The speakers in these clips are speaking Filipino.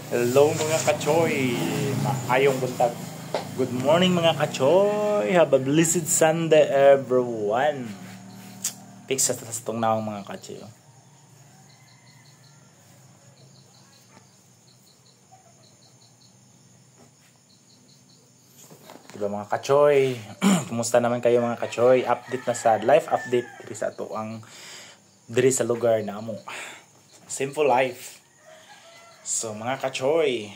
Hello mga kachoy! Maayong buntag. Good morning mga kachoy! Have a blessed Sunday everyone! Fix sa tong naong mga kachoy. Diba mga kachoy? Kumusta naman kayo mga kachoy? Update na sa life update diri sa ato ang diri sa lugar namo. Simple life. So mga kachoy,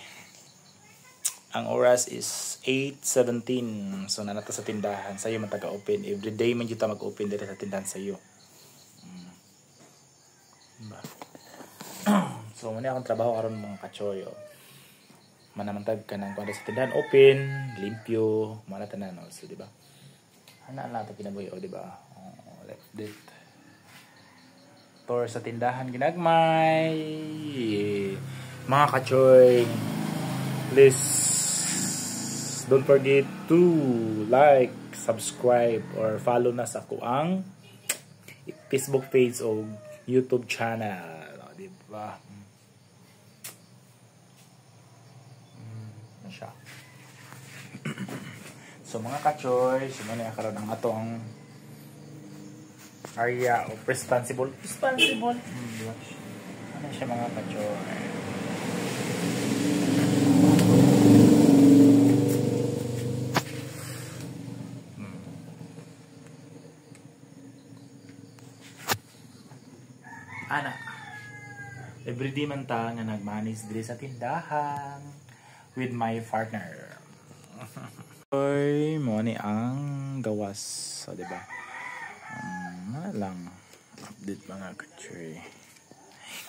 ang oras is 8:17. So nanata sa tindahan sayo man taga-open. Every day man jud ta mag-open diri sa tindahan sayo. So muna akong trabaho karon mga kachoy. Manamantag ka nang kuwada sa tindahan open, limpyo, mana tanan also, di ba? Ana na ta kinabuhi di ba? Like that. Tour sa tindahan ginagmay. Mga kachoy, please don't forget to like, subscribe or follow na sa kuang Facebook page o YouTube channel, di ba? So mga kachoy, sumuna na karon ang atong area of responsible. Ano siya mga kachoy? Ana. Everyday man ta nga nagmanage diri sa tindahan with my partner. Oy, mo ni ang gawas, so di ba? Lang update mga kachoy.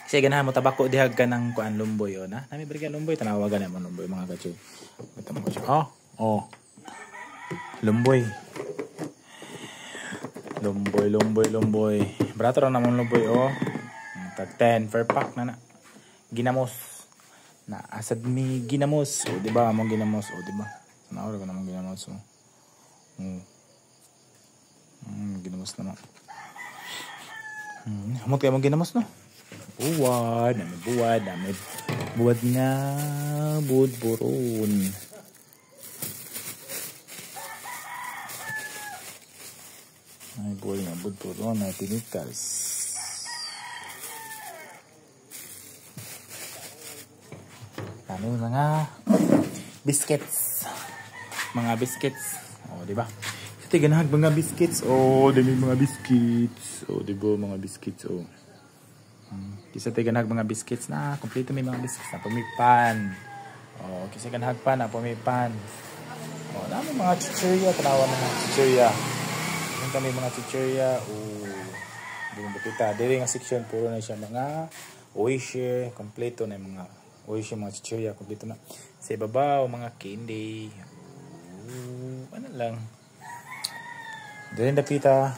Kasi ganahan mo tabako dihag ka ng kuan lumboy na. Nami briga lumboy tanawagan na mo lumboy mga kachoy. Basta mo kachoy. Oh. Lumboy. Lumboy. Brato ra namon lumboy Tag 10 per pack na. Ginamos. Na asad mi ginamos. O di ba among ginamos di ba? Naura ko naman ginamos ginamos naman. Hamot kayo mong ginamos no? Buwad nga budburon. Ay buwad nga budburon na tinikas. Kami mga biscuits. Di ba? Ito ganahag mga biscuits. Dami mga biscuits. Di ba mga biscuits Kisa tayo ganahag mga biscuits na kompleto may mga biscuits na pumipan. Kisa ganahag pa na pumipan. Dami mga chichirya, tanawa ng mga chichirya. Yung kami mga chichirya. Doon kita. Dili nga section puro na siya mga oishi, kompleto na mga oishi, mga chichirya, kompleto na. Sa ibabaw mga candy. Ano lang. Doon napita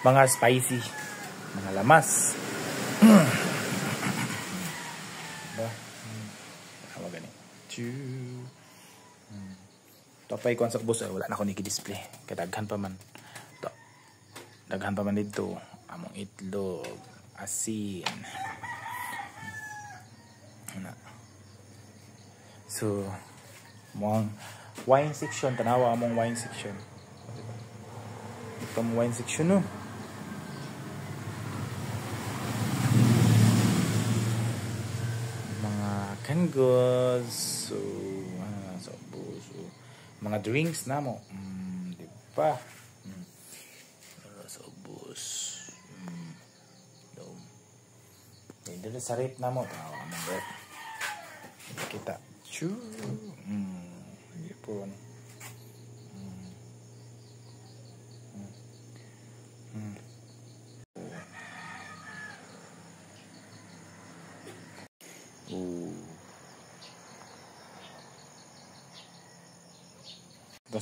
mga spicy, mga lamas. Diba? Hawa gani. Tapay ko ang sakbos wala na ako niki-display. Kadaghan pa man. Daghan pa man dito. Among itlog, asin. So, muang wine section, tanawa among wine section. Ito wine section mga kanggos, mga drinks na mo. Di ba? Sobos. Dito sa rate na mo. Tanawa among rate. Kita. Ipon.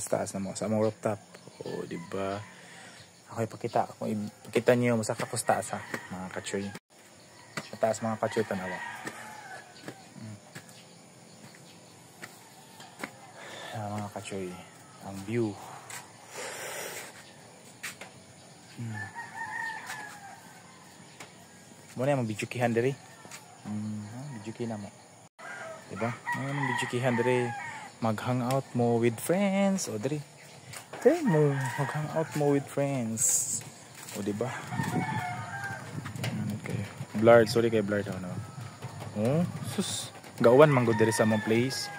Taas na mo sa among rooftop. Di ba? Ako ipakita. Kung ipakita niyo masaka ko sa taas mga kachoy. Sa taas mga kachoy tanawa. Mga kachoy, ang view. Muna yung mag-bidyukihan diri. Bidyuki na mo. Diba? Ano bijikihan diri mag-hangout mo with friends o diri. Try mo mag-hangout mo with friends. O diba? Ano kayo? Blurred, sorry kay blurred ako na. Oh, sus. Gawan man gud diri sa mong place.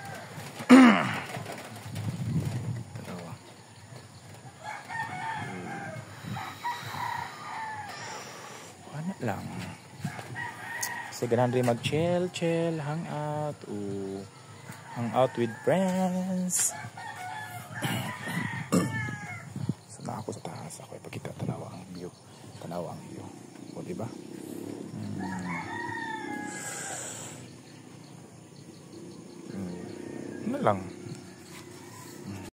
Tanawa. Ano lang. Kasi ganahan rin mag-chill, hang out, o hang out with friends. So na ako sa taas, ako ipakita tanawa ang view. Tanawa ang view. O diba? Ano lang.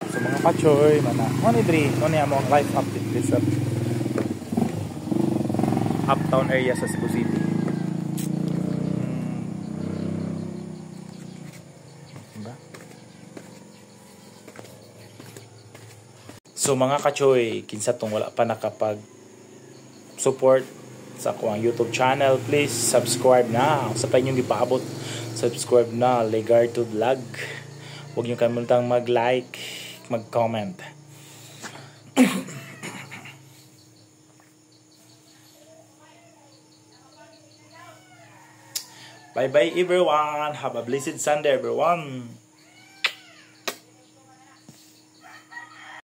So mga kachoy, mana. Ano diri? Ano niya mo life update this up. Uptown area sa Cebu City. So mga kachoy, kinsa tong wala pa nakapag support sa akong YouTube channel, please subscribe na. Sa pa inyong gipaabot, subscribe na Legarto Vlog. Huwag niyo kalimutang mag-like, mag-comment. Bye bye everyone. Have a blessed Sunday everyone.